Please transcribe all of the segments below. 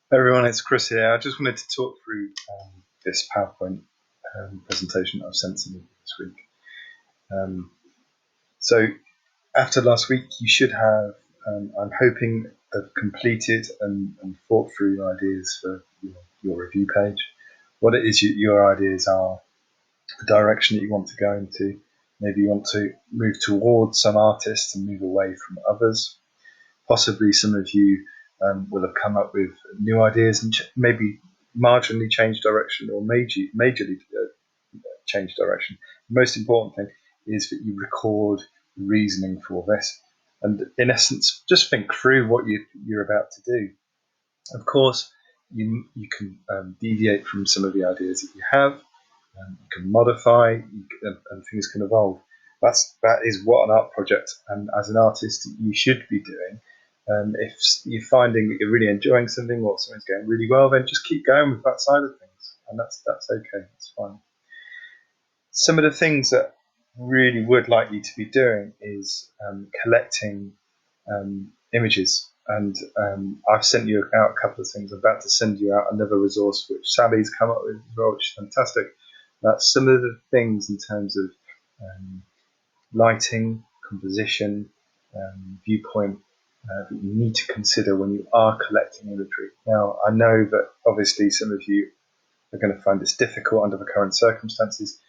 Everyone, it's Chris here. I just wanted to talk through this PowerPoint presentation that I've sent to you this week. So after last week, you should have, I'm hoping, have completed and thought through your ideas for your review page. What it is your ideas are, the direction that you want to go into. Maybe you want to move towards some artists and move away from others. Possibly some of you will have come up with new ideas and maybe marginally change direction or majorly change direction. The most important thing is that you record the reasoning for this, and in essence, just think through what you're about to do. Of course, you can deviate from some of the ideas that you have. You can modify, and things can evolve. That is what an art project, and as an artist, you should be doing. If you're finding that you're really enjoying something or something's going really well, then just keep going with that side of things, and that's okay. That's fine. Some of the things that really would like you to be doing is collecting images, and I've sent you out a couple of things. I'm about to send you out another resource which Sally's come up with as well, which is fantastic. That's some of the things in terms of lighting, composition, viewpoint that you need to consider when you are collecting imagery. Now, I know that obviously some of you are going to find this difficult under the current circumstances.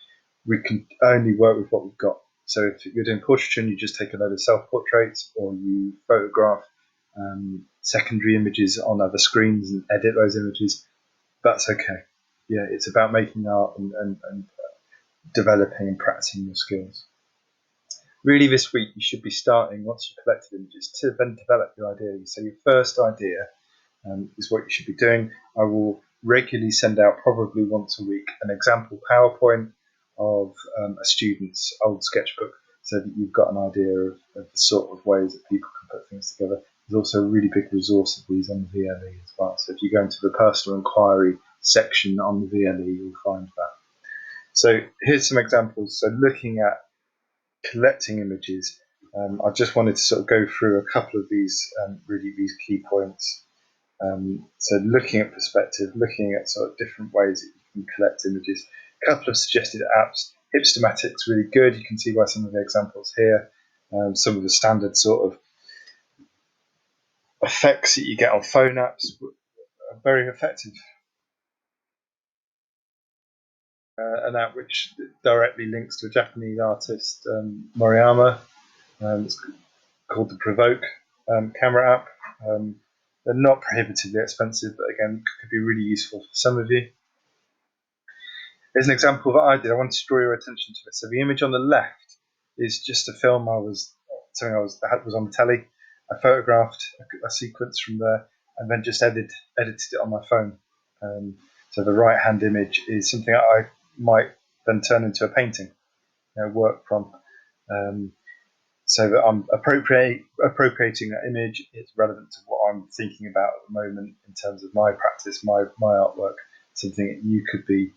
We can only work with what we've got. So if you're doing portraiture, you just take a load of self-portraits, or you photograph secondary images on other screens and edit those images. That's okay. Yeah, it's about making art and developing and practicing your skills. Really, this week you should be starting, once you've collected images, to then develop your idea. So your first idea is what you should be doing. I will regularly send out, probably once a week, an example PowerPoint of a student's old sketchbook, so that you've got an idea of the sort of ways that people can put things together. There's also a really big resource of these on the VLE as well. So if you go into the personal inquiry section on the VLE, you'll find that. So here's some examples. So looking at collecting images, I just wanted to sort of go through a couple of these these key points. So looking at perspective, looking at sort of different ways that you can collect images. A couple of suggested apps. Hipstamatic's really good. You can see by some of the examples here. Some of the standard sort of effects that you get on phone apps are very effective. An app which directly links to a Japanese artist, Moriyama. It's called the Provoke camera app. They're not prohibitively expensive, but again, could be really useful for some of you. Here's an example that I did. I wanted to draw your attention to it. So the image on the left is just a film that was on the telly. I photographed a sequence from there and then just edited it on my phone. So the right-hand image is something that I might then turn into a painting, work from. So that I'm appropriating that image. It's relevant to what I'm thinking about at the moment in terms of my practice, my artwork, something that you could be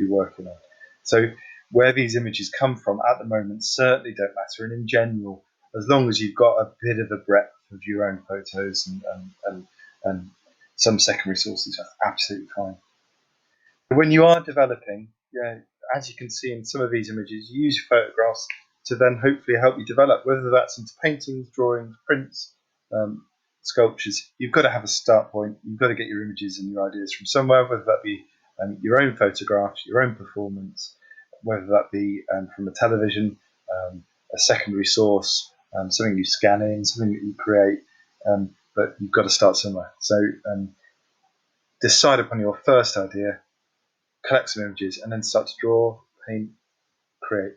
working on. So where these images come from at the moment certainly don't matter, and in general, as long as you've got a bit of a breadth of your own photos and some secondary sources, that's absolutely fine. When you are developing, as you can see in some of these images, you use photographs to then hopefully help you develop, whether that's into paintings, drawings, prints, sculptures. You've got to have a start point. You've got to get your images and your ideas from somewhere, whether that be your own photographs, your own performance, whether that be from a television, a secondary source, something you scan in, something that you create, but you've got to start somewhere. So decide upon your first idea, collect some images, and then start to draw, paint, create.